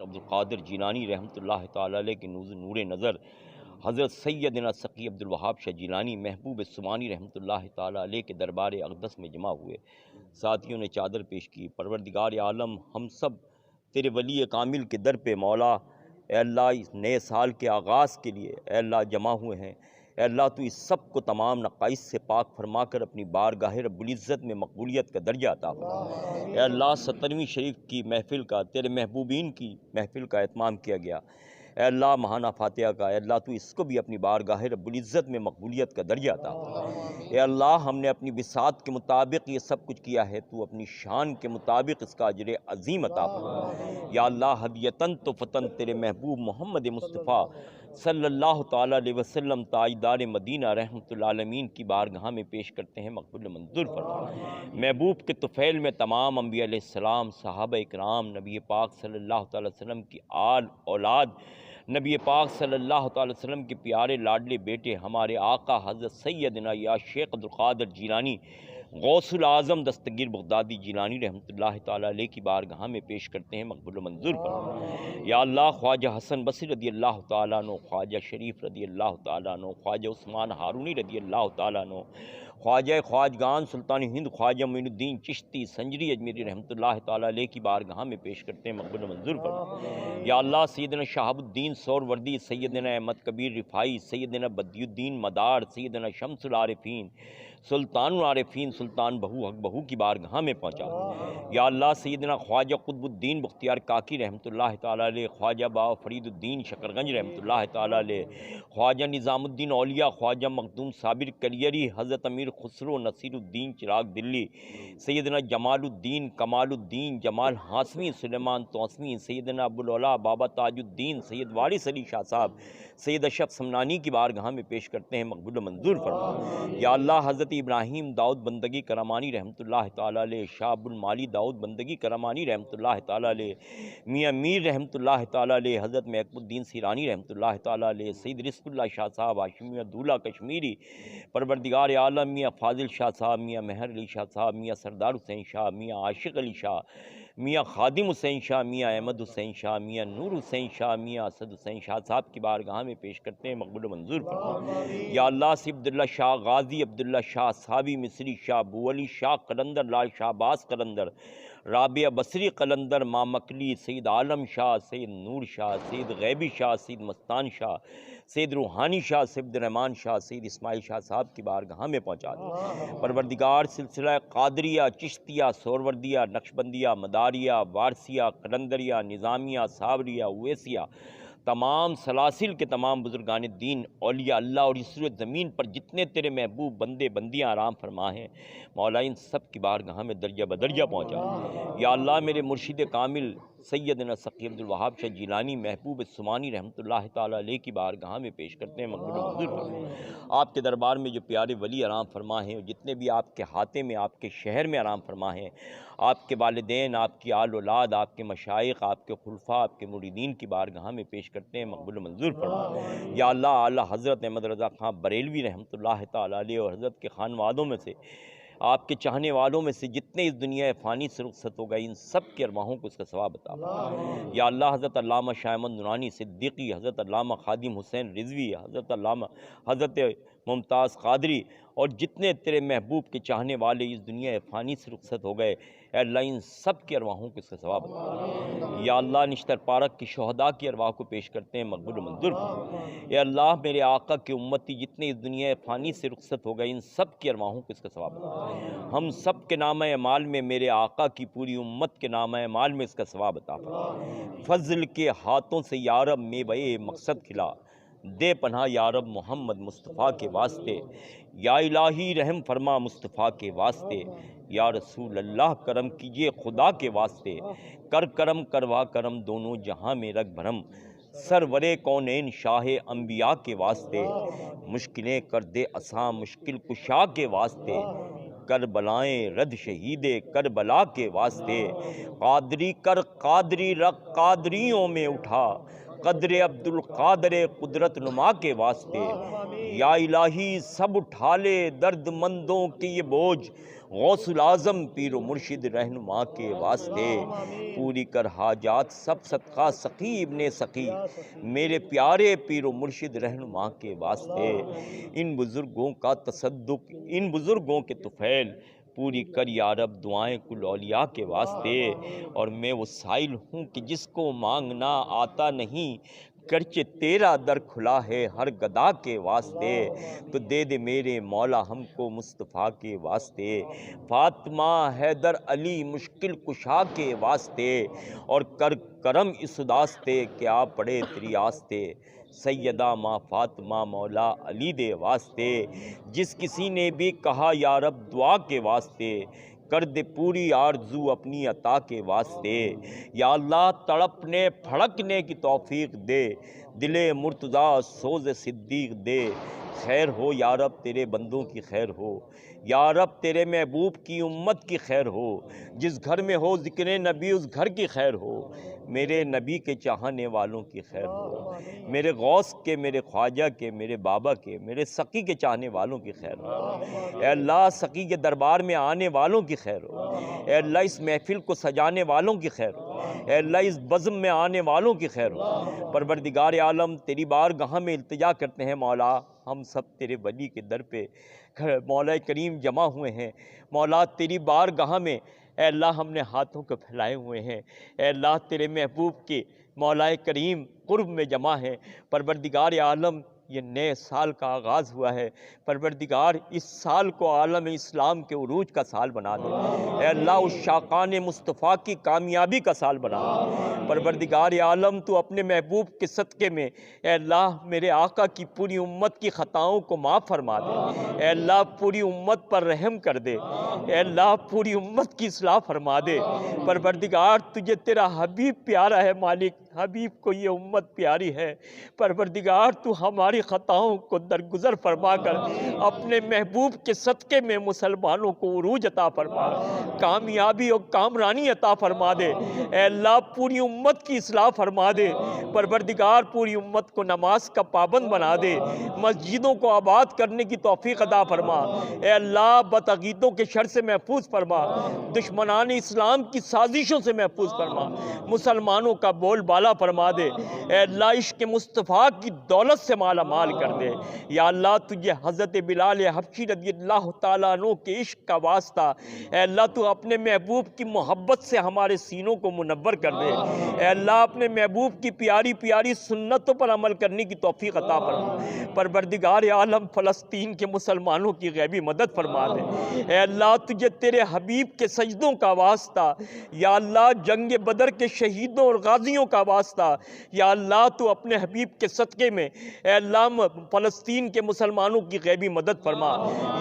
عبدالقادر جیلانی رحمۃ اللہ تعالیٰ علیہ کے نور نظر حضرت سیدنا سقی عبدالوہاب شاہ جیلانی محبوب سمانی رحمۃ اللہ تعالیٰ علیہ کے دربار اقدس میں جمع ہوئے۔ ساتھیوں نے چادر پیش کی۔ پروردگار عالم ہم سب تیرے ولی کامل کے در پہ مولا اے اللہ اس نئے سال کے آغاز کے لیے اے اللہ جمع ہوئے ہیں۔ اے اللہ تو اس سب کو تمام نقائص سے پاک فرما کر اپنی بارگاہ رب العزت میں مقبولیت کا درجہ عطا فرما۔ اے اللہ 17ویں شریف کی محفل کا تیرے محبوبین کی محفل کا اہتمام کیا گیا۔ اے اللہ ماہانہ فاتحہ کا اے اللہ تو اس کو بھی اپنی بارگاہ رب العزت میں مقبولیت کا درجہ عطا فرما۔ اے اللہ ہم نے اپنی وسعت کے مطابق یہ سب کچھ کیا ہے، تو اپنی شان کے مطابق اس کا اجر عظیم عطا فرما۔ یا اللہ ہدیتاً تو فتن تیرے محبوب محمد مصطفیٰ صلی اللہ تعالیٰ علیہ وسلم تاجدار مدینہ رحمۃ العالمین کی بارگاہ میں پیش کرتے ہیں، مقبول منظور فرما۔ محبوب کے طفیل میں تمام انبیاء علیہ السلام، صحابہ اکرام، نبی پاک صلی اللہ تعالیٰ علیہ وسلم کی آل اولاد، نبی پاک صلی اللہ تعالیٰ علیہ وسلم کے پیارے لاڈلے بیٹے ہمارے آقا حضرت سیدنا یا شیخ عبدالقادر جیلانی غوث العظم دستگیر بغدادی جیلانی رحمۃ اللہ تعالیٰ علیہ کی بارگاہ میں پیش کرتے ہیں، مقبول و منظور فرما۔ یا اللہ خواجہ حسن بصری رضی اللہ تعالیٰ عنہ، خواجہ شریف رضی اللہ تعالیٰ عنہ، خواجہ عثمان ہارونی رضی اللہ تعالیٰ عنہ، خواجہ خواجگان سلطان ہند خواجہ معین الدین چشتی سنجری اجمیری رحمۃ اللہ تعالیٰ علیہ کی بارگاہ میں پیش کرتے ہیں، مقبول و منظور فرما۔ یا اللہ سیدنا شہاب الدین سہروردی، سیدنا احمد کبیر رفاعی، سیدنا بدی الدین مدار، سیدنا شمس العارفین سلطان العارفین سلطان بہو حق بہو کی بارگاہ میں پہنچا۔ یا اللہ سیدنا خواجہ قطب الدین بختیار کاکی رحمۃ اللہ تعالیٰ علیہ، خواجہ بابا فرید الدین شکرگنج رحمۃ اللہ تعالیٰ علیہ، خواجہ نظام الدین اولیاء، خواجہ مخدوم صابر کلیری، حضرت امیر خسرو نصیر الدین چراغ دلی، سیدنا جمال الدین کمال الدین جمال ہاشمی سلیمان توسمی، سیدنا ابوالعلا بابا تاج الدین سید وارث علی شاہ صاحب، سید اشرف سمنانی کی بارگاہ میں پیش کرتے ہیں، مقبول و منظور فرما۔ یا اللہ حضرت ابراہیم داؤد بندگی کرمانی رحمۃ اللہ تعالیٰ علیہ، شاہ ابو المالی داؤد بندگی کرمانی رحمۃ اللہ تعالیٰ علیہ، میاں میر رحمۃ اللہ تعالیٰ علیہ، حضرت محب الدین سیرانی رحمۃ اللہ تعالیٰ علیہ، سید رزق اللہ شاہ صاحب ہاشمی دولہ کشمیری، پروردگار عالم میاں فاضل شاہ صاحب، میاں مہر علی شاہ صاحب، میاں سردار حسین شاہ، میاں عاشق علی شاہ، میاں خادم حسین شاہ، میاں احمد حسین شاہ، میاں نور حسین شاہ، میاں اسد حسین شاہ صاحب کی بارگاہ میں پیش کرتے ہیں، مقبول و منظور فرما۔ یا اللہ سی عبداللہ شاہ غازی، عبداللہ شاہ صحابی مصری شاہ، بو علی شاہ قلندر، لال شاہ عباس قلندر، رابعہ بصری قلندر، ماں مکلی، سید عالم شاہ، سید نور شاہ، سید غیبی شاہ، سید مستان شاہ، سید روحانی شاہ، سید الرحمان شاہ، سید اسماعیل شاہ صاحب کی بارگاہ میں پہنچا دیں۔ پروردگار سلسلہ قادریہ، چشتیہ، سہروردیہ، نقشبندیہ، مداریہ، وارثیہ، قلندریہ، نظامیہ، صابریہ، اویسیہ، تمام سلاسل کے تمام بزرگان دین، اولیاء اللہ اور اس زمین پر جتنے تیرے محبوب بندے بندیاں آرام فرما ہیں، مولا ان سب کی بارگاہ میں درجہ بدرجہ پہنچا۔ یا اللہ میرے مرشد کامل سیدنا سقی عبدالوہاب شاہ جیلانی محبوب سمانی رحمۃ اللہ تعالیٰ علیہ کی بارگاہ میں پیش کرتے ہیں، مقبول و منظور فرما۔ آپ کے دربار میں جو پیارے ولی آرام فرما ہیں، جتنے بھی آپ کے ہاتے میں آپ کے شہر میں آرام فرما ہیں، آپ کے والدین، آپ کی آل اولاد، آپ کے مشائخ، آپ کے خلفاء، آپ کے مریدین کی بارگاہ میں پیش کرتے ہیں، مقبول و منظور فرما۔ یا اللہ اعلیٰ حضرت احمد رضا خان بریلوی رحمۃ اللہ تعالیٰ علیہ اور حضرت کے خانوادوں میں سے، آپ کے چاہنے والوں میں سے جتنے اس دنیا فانی سے رخصت ہو گئے، ان سب کے ارواحوں کو اس کا ثواب عطا فرما۔ یا اللہ حضرت علامہ شاہ احمد نورانی صدیقی، حضرت علامہ خادم حسین رضوی، حضرت ممتاز قادری اور جتنے تیرے محبوب کے چاہنے والے اس دنیا فانی سے رخصت ہو گئے، اے اللہ ان سب کے ارواحوں کو اس کا ثواب عطا فرما۔ یا اللہ نشتر پارک کی شہداء کی ارواح کو پیش کرتے ہیں، مقبول و منظور فرما۔ اے اللہ میرے آقا کے امتی جتنے اس دنیا فانی سے رخصت ہو گئے، ان سب کی ارواحوں کو اس کا ثواب عطا فرما۔ ہم سب کے نامہ اعمال میں میرے آقا کی پوری امت کے نامہ اعمال میں اس کا ثواب عطا فرما۔ فضل کے ہاتھوں سے یا رب میوہ مقصد کھلا، دے پناہ یا رب محمد مصطفیٰ کے واسطے، یا الہی رحم فرما مصطفیٰ کے واسطے، یا رسول اللہ کرم کیجئے خدا کے واسطے، کر کرم کروا کرم دونوں جہاں میں رگ بھرم، سرور کونین شاہ انبیاء کے واسطے، مشکلیں کر دے آساں مشکل کشا کے واسطے، کربلائیں رد شہید کربلا کے واسطے، قادری کر قادری رکھ قادریوں میں اٹھا، قدر عبد القادر قدرت نما کے واسطے، یا الہی سب اٹھا لے درد مندوں کے یہ بوجھ، غوث العظم پیر و مرشد رہنما کے واسطے، پوری کر حاجات سب صدقہ سقی ابن سقی میرے پیارے پیر و مرشد رہنما کے واسطے، ان بزرگوں کا تصدق، ان بزرگوں کے طفیل پوری کر یا رب دعائیں کل اولیاء کے واسطے۔ اور میں وہ سائل ہوں کہ جس کو مانگنا آتا نہیں، گرچہ تیرا در کھلا ہے ہر گدا کے واسطے، تو دے دے میرے مولا ہم کو مصطفیٰ کے واسطے، فاطمہ حیدر علی مشکل کشا کے واسطے، اور کر کرم اس داستے کہ آ پڑے تیری آستے، سیدہ ماں فاطمہ مولا علی دے واسطے، جس کسی نے بھی کہا یا رب دعا کے واسطے، کر دے پوری آرزو اپنی عطا کے واسطے، یا اللہ تڑپنے پھڑکنے کی توفیق دے، دل مرتضیٰ سوز صدیق دے، خیر ہو یا رب تیرے بندوں کی خیر ہو، یا رب تیرے محبوب کی امت کی خیر ہو، جس گھر میں ہو ذکر نبی اس گھر کی خیر ہو، میرے نبی کے چاہنے والوں کی خیر ہو، میرے غوث کے، میرے خواجہ کے، میرے بابا کے، میرے سقی کے چاہنے والوں کی خیر ہو، اے اللہ سقی کے دربار میں آنے والوں کی خیر ہو، اے اللہ اس محفل کو سجانے والوں کی خیر ہو، اے اللہ اس بزم میں آنے والوں کی خیر ہو، پروردگار عالم تیری بارگاہ میں التجا کرتے ہیں مولا، ہم سب تیرے ولی کے در پہ مولا کریم جمع ہوئے ہیں، مولا تیری بارگاہ میں اے اللہ ہم نے ہاتھوں کو پھیلائے ہوئے ہیں، اے اللہ تیرے محبوب کے مولا کریم قرب میں جمع ہیں، پروردگار عالم یہ نئے سال کا آغاز ہوا ہے، پروردگار اس سال کو عالم اسلام کے عروج کا سال بنا دے، اے اللہ اس شاقان مصطفیٰ کی کامیابی کا سال بنا دے، پروردگار عالم تو اپنے محبوب کے صدقے میں اے اللہ میرے آقا کی پوری امت کی خطاؤں کو معاف فرما دے، اے اللہ پوری امت پر رحم کر دے، اے اللہ پوری امت کی اصلاح فرما دے، پروردگار تجھے تیرا حبیب پیارا ہے مالک، حبیب کو یہ امت پیاری ہے، پروردگار تو ہماری خطاؤں کو درگزر فرما کر اپنے محبوب کے صدقے میں مسلمانوں کو عروج عطا فرما، کامیابی اور کامرانی عطا فرما دے، اے اللہ پوری امت کی اصلاح فرما دے، پروردگار پوری امت کو نماز کا پابند بنا دے، مسجدوں کو آباد کرنے کی توفیق عطا فرما، اے اللہ بدعقیدوں کے شر سے محفوظ فرما، دشمنان اسلام کی سازشوں سے محفوظ فرما، مسلمانوں کا بول بالا فرما دے، اے اللہ عشق مصطفیٰ کی دولت سے مالا مال کر دے، یا اللہ تجھے حضرت بلال حبشی رضی اللہ تعالیٰ عنہ کے عشق کا واسطہ، اے اللہ تو اپنے محبوب کی محبت سے ہمارے سینوں کو منور کر دے، اے اللہ اپنے محبوب کی پیاری پیاری سنتوں پر عمل کرنے کی توفیق عطا فرما، پروردگار عالم فلسطین کے مسلمانوں کی غیبی مدد فرما دے، اے اللہ تجھے تیرے حبیب کے سجدوں کا واسطہ، یا اللہ جنگ بدر کے شہیدوں اور غازیوں کا واسطہ، یا اللہ تو اپنے حبیب کے صدقے میں اے اللہ فلسطین کے مسلمانوں کی غیبی مدد فرما،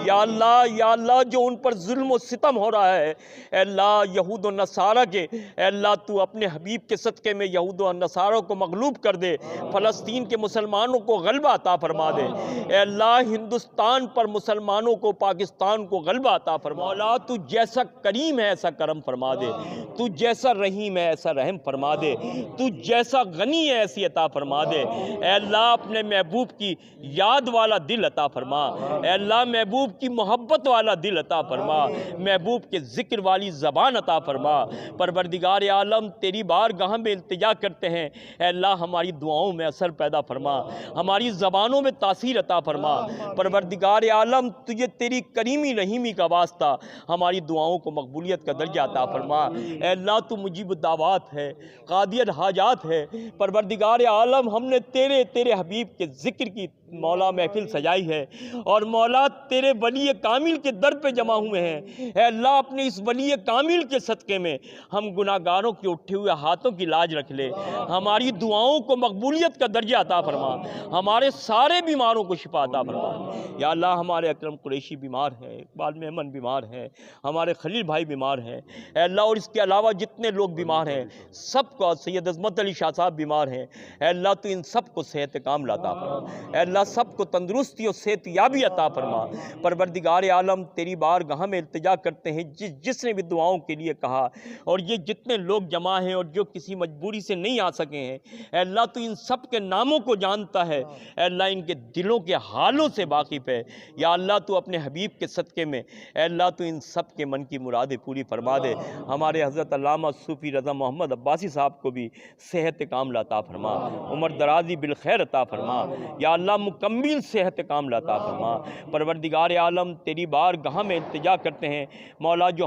یا اللہ جو ان پر ظلم و ستم ہو رہا ہے، اے اللہ یہود و نصارہ کے، اے اللہ تو اپنے حبیب کے صدقے میں یہود و نصارہ کو مغلوب کر دے، فلسطین کے مسلمانوں کو غلبہ عطا فرما دے، اے اللہ ہندوستان پر مسلمانوں کو، پاکستان کو غلبہ عطا فرما، مولا تو جیسا کریم ہے ایسا کرم فرما دے، تو جیسا رحیم ہے ایسا رحم فرما دے، تو جیسا غنی ہے ایسی عطا فرما دے، اے اللہ اپنے محبوب کی یاد والا دل عطا فرما، اے اللہ محبوب کی محبت والا دل عطا فرما، محبوب کے ذکر والی زبان عطا فرما، پروردگار عالم تیری بارگاہ میں التجا کرتے ہیں، اے اللہ ہماری دعاؤں میں اثر پیدا فرما، ہماری زبانوں میں تاثیر عطا فرما، پروردگار عالم تجھے تیری کریمی رحیمی کا واسطہ ہماری دعاؤں کو مقبولیت کا درجہ عطا فرما، اے اللہ تو مجیب الدعوات ہے، قاضی الحاجات ہے، پروردگار عالم ہم نے تیرے حبیب کے ذکر کی مولا محفل سجائی ہے، اور مولا تیرے ولی کامل کے در پہ جمع ہوئے ہیں، اے اللہ اپنے اس ولی کامل کے صدقے میں ہم گناہگاروں کے اٹھے ہوئے ہاتھوں کی لاج رکھ لے، ہماری دعاؤں کو مقبولیت کا درجہ عطا فرما، ہمارے سارے بیماروں کو شفا عطا فرما، یا اللہ ہمارے اکرم قریشی بیمار ہیں، اقبال میمن بیمار ہیں، ہمارے خلیل بھائی بیمار ہیں، اے اللہ اور اس کے علاوہ جتنے لوگ بیمار ہیں سب کو سید عظمت علی شاہ صاحب بیمار ہیں، اے اللہ تو ان سب کو صحت کاملہ عطا فرما، اے اللہ سب کو تندرستی اور صحت یابی عطا فرما۔ پروردگار عالم تیری بارگاہ میں التجا کرتے ہیں، جس نے بھی دعاؤں کے لیے کہا، اور یہ جتنے لوگ جمع ہیں اور جو کسی مجبوری سے نہیں آ سکے ہیں، اے اللہ تو ان سب کے ناموں کو جانتا ہے، اے اللہ ان کے دلوں کے حالوں سے واقف ہے، یا اللہ تو اپنے حبیب کے صدقے میں اے اللہ تو ان سب کے من کی مرادیں پوری فرما دے۔ ہمارے حضرت علامہ صوفی رضا محمد عباسی صاحب کو بھی صحت کاملہ عطا فرما، عمر درازی بالخیر عطا فرما، یا اللہ مکمل صحت کاملہ عطا فرما۔ پروردگار عالم تیری بارگاہ میں التجا کرتے ہیں، مولا جو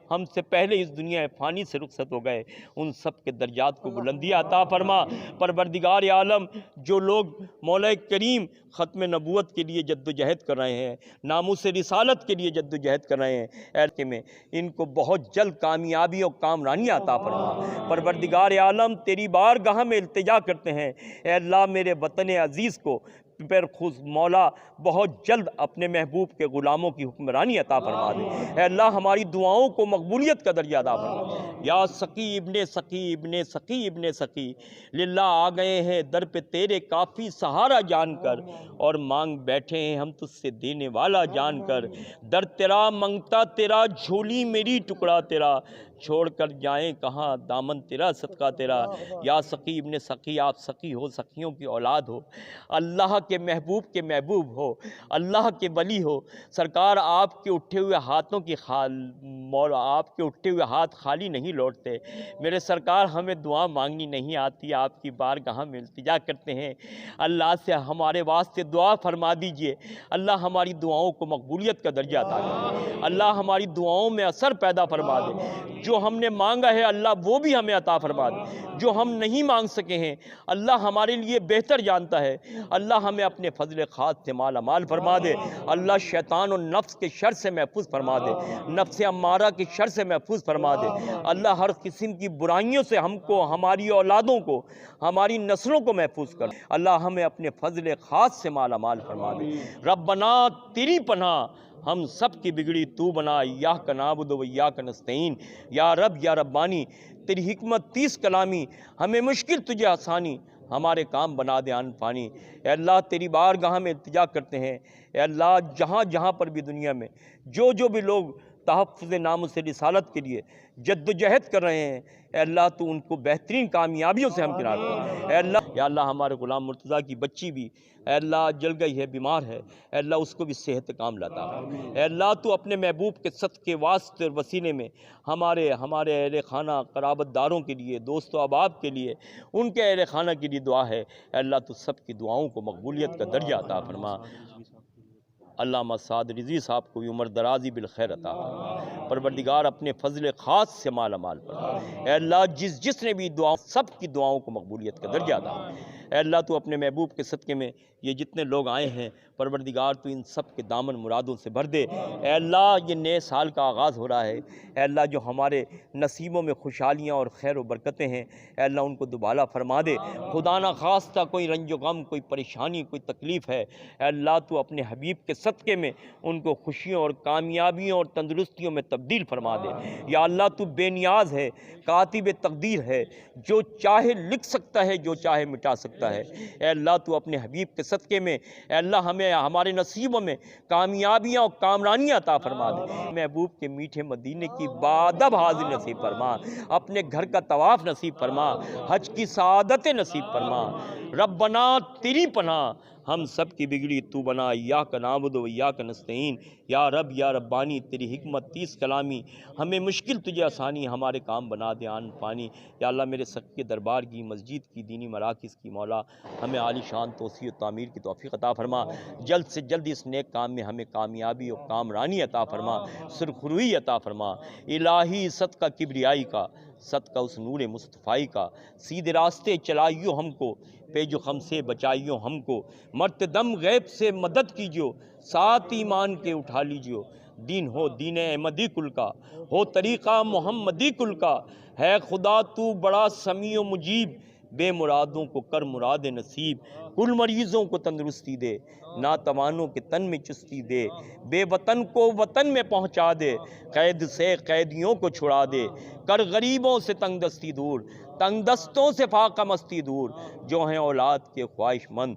ہم سے پہلے اس دنیا فانی سے رخصت ہو گئے، ان سب کے درجات کو بلندی عطا فرما۔ پروردگار عالم جو لوگ مولا کریم ختم نبوت کے لیے جد و جہد کر رہے ہیں، ناموس رسالت کے لیے جد و جہد کر رہے ہیں، ایسے میں ان کو بہت جلد کامیابی اور کامرانی عطا فرما۔ پروردگار عالم تیری بارگاہ میں التجا کرتے ہیں، اے اللہ میرے وطن عزیز کو پر خود مولا بہت جلد اپنے محبوب کے غلاموں کی حکمرانی عطا فرما دے، اے اللہ ہماری دعاؤں کو مقبولیت کا درجہ عطا فرما۔ یا سقی ابن سقی ابن سقی ابن سقی، للہ آ گئے ہیں در پہ تیرے کافی سہارا جان کر، اور مانگ بیٹھے ہیں ہم تجھ سے دینے والا جان کر، در تیرا منگتا تیرا جھولی میری ٹکڑا تیرا، چھوڑ کر جائیں کہاں دامن تیرا صدقہ تیرا۔ یا سقی ابن سقی، آپ سقی ہو، سقیوں کی اولاد ہو، اللہ کے محبوب ہو، اللہ کے ولی ہو، سرکار آپ کے اٹھے ہوئے ہاتھوں کی مولا آپ کے اٹھے ہوئے ہاتھ خالی نہیں لوٹتے، میرے سرکار ہمیں دعا مانگنی نہیں آتی، آپ کی بارگاہ میں التجا کرتے ہیں، اللہ سے ہمارے واسطے دعا فرما دیجئے، اللہ ہماری دعاؤں کو مقبولیت کا درجہ عطا کرے، اللہ ہماری دعاؤں میں اثر پیدا فرما دے، جو ہم نے مانگا ہے اللہ وہ بھی ہمیں عطا فرما دے، جو ہم نہیں مانگ سکے ہیں اللہ ہمارے لیے بہتر جانتا ہے، اللہ ہمیں اپنے فضل خاص سے مالا مال فرما دے، اللہ شیطان و نفس کے شر سے محفوظ فرما دے، نفس امارہ کے شر سے محفوظ فرما دے، اللہ ہر قسم کی برائیوں سے ہم کو، ہماری اولادوں کو، ہماری نسلوں کو محفوظ کر، اللہ ہمیں اپنے فضل خاص سے مالا مال فرما دے۔ ربنا تیری پناہ ہم سب کی بگڑی تو بنا، ایاک نعبد و ایاک نستعین، یا رب یا ربانی تیری حکمت 30 کلامی، ہمیں مشکل تجھے آسانی، ہمارے کام بنا دے آن پانی۔ اے اللہ تیری بارگاہ میں التجا کرتے ہیں، اے اللہ جہاں جہاں پر بھی دنیا میں جو بھی لوگ تحفظ ناموس رسالت کے لیے جد و جہد کر رہے ہیں، اے اللہ تو ان کو بہترین کامیابیوں سے ہم کنار کر، اے اللہ یا اللہ ہمارے غلام مرتضیٰ کی بچی بھی اے اللہ جل گئی ہے، بیمار ہے، اے اللہ اس کو بھی صحت کاملہ عطا فرما، اے اللہ تو اپنے محبوب کے صدقے واسطے اور وسیلے میں ہمارے اہل خانہ قرابت داروں کے لیے، دوست و احباب کے لیے، ان کے اہل خانہ کے لیے دعا ہے، اے اللہ تو سب کی دعاؤں کو مقبولیت کا درجہ عطا فرما۔ علامہ سعد رضوی صاحب کو بھی عمر درازی بالخیر عطا فرما، پروردگار اپنے فضل خاص سے مالا مال فرما، اے اللہ جس نے بھی دعاؤں سب کی دعاؤں کو مقبولیت کا درجہ عطا فرما، اے اللہ تو اپنے محبوب کے صدقے میں یہ جتنے لوگ آئے ہیں پروردگار تو ان سب کے دامن مرادوں سے بھر دے، اے اللہ یہ نئے سال کا آغاز ہو رہا ہے، اے اللہ جو ہمارے نصیبوں میں خوشحالیاں اور خیر و برکتیں ہیں اے اللہ ان کو دوبالا فرما دے، خدا نہ خواستہ کوئی رنج و غم، کوئی پریشانی، کوئی تکلیف ہے اے اللہ تو اپنے حبیب کے صدقے میں ان کو خوشیوں اور کامیابیوں اور تندرستیوں میں تبدیل فرما دے، یا اللہ تو بے نیاز ہے، کاتب تقدیر ہے، جو چاہے لکھ سکتا ہے، جو چاہے مٹا سکتا ہے، اے اللہ تو اپنے حبیب کے صدقے میں اے اللہ ہمیں ہمارے نصیبوں میں کامیابیاں اور کامرانیاں عطا فرما دے، محبوب کے میٹھے مدینے کی بادب حاضر نصیب فرما، اپنے گھر کا طواف نصیب فرما، حج کی سعادت نصیب فرما۔ ربنا تیری پناہ ہم سب کی بگڑی تو بنا، ایاک نعبد و ایاک نستعین، یا رب یا ربانی تیری حکمت 30 کلامی، ہمیں مشکل تجھے آسانی، ہمارے کام بنا دے آن پانی۔ یا اللہ میرے سچے دربار کی، مسجد کی، دینی مراکز کی مولا ہمیں عالی شان توسیع و تعمیر کی توفیق عطا فرما، جلد سے جلد اس نیک کام میں ہمیں کامیابی اور کامرانی عطا فرما، سرخروئی عطا فرما، الہی صدقہ کبریائی کا، صدقہ اس نور مصطفی کا، سیدھے راستے چلائیو ہم کو، پیج و خم سے بچائیو ہم کو، مرتے دم غیب سے مدد کیجیو، ساتھ ایمان کے اٹھا لیجیو، دین ہو دین احمدی کل کا، ہو طریقہ محمدی کل کا، ہے خدا تو بڑا سمیع و مجیب، بے مرادوں کو کر مراد نصیب، کل مریضوں کو تندرستی دے، ناتوانوں کے تن میں چستی دے، بے وطن کو وطن میں پہنچا دے، قید سے قیدیوں کو چھڑا دے، کر غریبوں سے تنگ دستی دور، تنگ دستوں سے فاقہ مستی دور، جو ہیں اولاد کے خواہش مند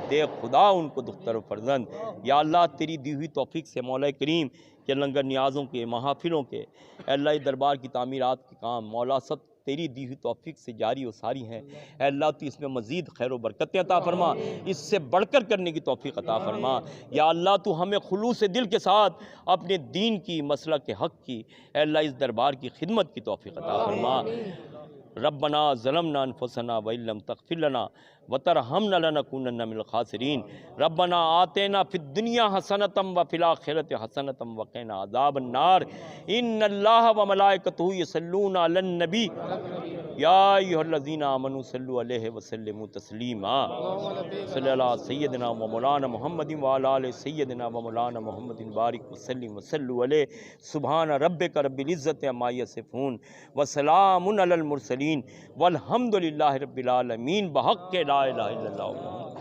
دے خدا ان کو دختر و فرزند۔ یا اللہ تیری دی ہوئی توفیق سے مولا کریم کہ لنگر نیازوں کے، محافلوں کے، اے اللہ اس دربار کی تعمیرات کے کام مولا سب تیری دی ہوئی توفیق سے جاری و ساری ہیں۔ اے اللہ تو اس میں مزید خیر و برکتیں عطا فرما، اس سے بڑھ کر کرنے کی توفیق عطا فرما۔ یا اللہ تو ہمیں خلوص دل کے ساتھ اپنے دین کی، مسلک حق کی، اے اللہ اس دربار کی خدمت کی توفیق عطا فرما۔ ربنا ظلمنا انفسنا وان لم تغفر لنا وترحمنا لنكونن من الخاسرین۔ ربنا آتنا فی الدنیا حسنۃ وفی الآخرۃ حسنۃ وقنا عذاب النار۔ ان اللہ وملائکتہ یصلون علی النبی یا ایھا الذین آمنوا صلوا علیہ وسلموا تسلیما۔ صلی اللہ سیدنا و مولانا محمد وعلی آل سیدنا و مولانا محمد بارک وسلم وصلوا علیہ۔ سبحان ربک رب العزت عما یصفون وسلام علی المرسلین والحمد للہ رب العالمین بحق لا الہ الا اللہ محمد۔